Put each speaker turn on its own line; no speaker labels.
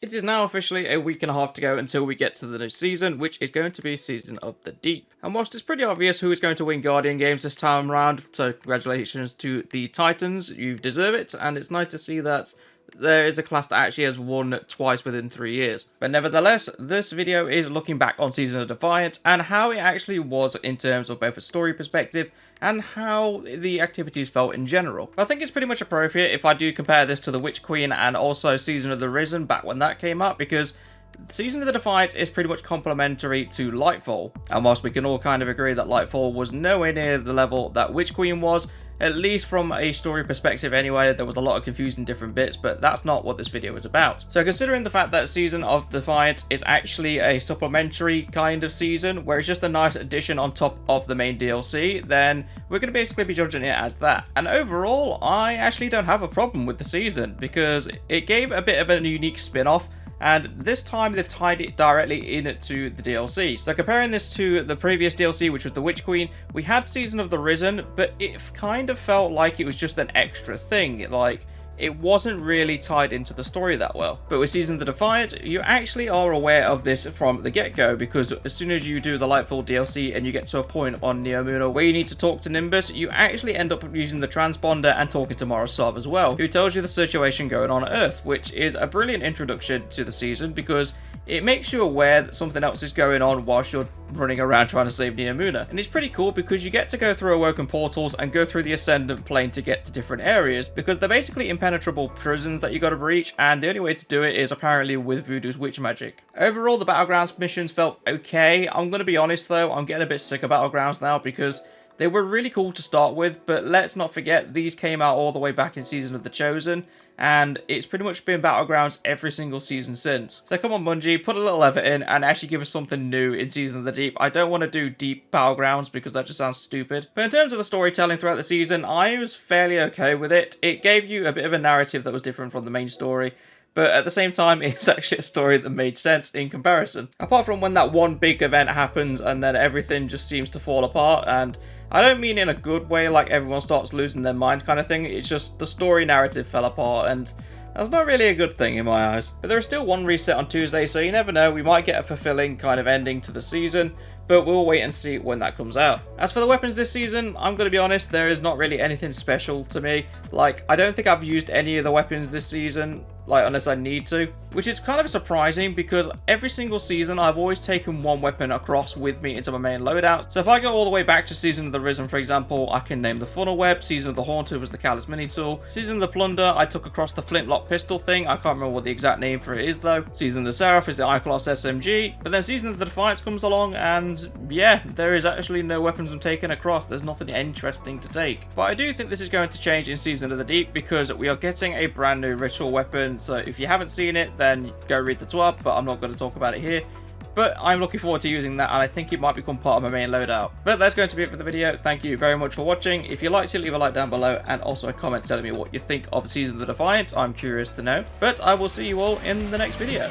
It is now officially a week and a half to go until we get to the new season, which is going to be Season of the Deep. And whilst it's pretty obvious who is going to win Guardian games this time around, so congratulations to the Titans, you deserve it, and it's nice to see that there is a class that actually has won twice within 3 years. But nevertheless, this video is looking back on Season of Defiance and how it actually was in terms of both a story perspective and how the activities felt in general. I think it's pretty much appropriate if I do compare this to the Witch Queen and also Season of the Risen back when that came up, because Season of the Defiance is pretty much complementary to Lightfall. And whilst we can all kind of agree that Lightfall was nowhere near the level that Witch Queen was, at least from a story perspective anyway, there was a lot of confusing different bits, but that's not what this video is about. So considering the fact that Season of Defiance is actually a supplementary kind of season, where it's just a nice addition on top of the main DLC, then we're going to basically be judging it as that. And overall, I actually don't have a problem with the season, because it gave a bit of a unique spin-off, and this time they've tied it directly into the DLC. So comparing this to the previous DLC, which was the Witch Queen, we had Season of the Risen, but it kind of felt like it was just an extra thing. Like, it wasn't really tied into the story that well. But with Season of the Defiance, you actually are aware of this from the get-go, because as soon as you do the Lightfall DLC and you get to a point on Neomuna where you need to talk to Nimbus, you actually end up using the transponder and talking to Morosov as well, who tells you the situation going on Earth, which is a brilliant introduction to the season because it makes you aware that something else is going on whilst you're running around trying to save Neomuna. And it's pretty cool because you get to go through awoken portals and go through the Ascendant Plane to get to different areas, because they're basically impenetrable prisons that you got to breach, and the only way to do it is apparently with Voodoo's witch magic. Overall, the Battlegrounds missions felt okay. I'm going to be honest though, I'm getting a bit sick of Battlegrounds now because they were really cool to start with, but let's not forget these came out all the way back in Season of the Chosen, and it's pretty much been Battlegrounds every single season since. So come on Bungie, put a little effort in and actually give us something new in Season of the Deep. I don't want to do deep Battlegrounds because that just sounds stupid. But in terms of the storytelling throughout the season, I was fairly okay with it. It gave you a bit of a narrative that was different from the main story, but at the same time, it's actually a story that made sense in comparison. Apart from when that one big event happens and then everything just seems to fall apart, and I don't mean in a good way, like everyone starts losing their mind kind of thing, it's just the story narrative fell apart, and that's not really a good thing in my eyes. But there is still one reset on Tuesday, so you never know, we might get a fulfilling kind of ending to the season, but we'll wait and see when that comes out. As for the weapons this season, I'm going to be honest, there is not really anything special to me. Like, I don't think I've used any of the weapons this season, like, unless I need to, which is kind of surprising because every single season I've always taken one weapon across with me into my main loadout. So if I go all the way back to Season of the Risen, for example, I can name the Funnel Web, Season of the Haunted was the Callous Mini Tool, Season of the Plunder, I took across the Flintlock pistol thing, I can't remember what the exact name for it is though, Season of the Seraph is the Iclos SMG, but then Season of the Defiance comes along and yeah, there is actually no weapons I'm taking across, there's nothing interesting to take. But I do think this is going to change in Season of the Deep because we are getting a brand new ritual weapon, so if you haven't seen it then go read the TWAB, but I'm not going to talk about it here. But I'm looking forward to using that, and I think it might become part of my main loadout. But that's going to be it for the video. Thank you very much for watching. If you liked it, leave a like down below, and also a comment telling me what you think of Season of the Defiance. I'm curious to know. But I will see you all in the next video.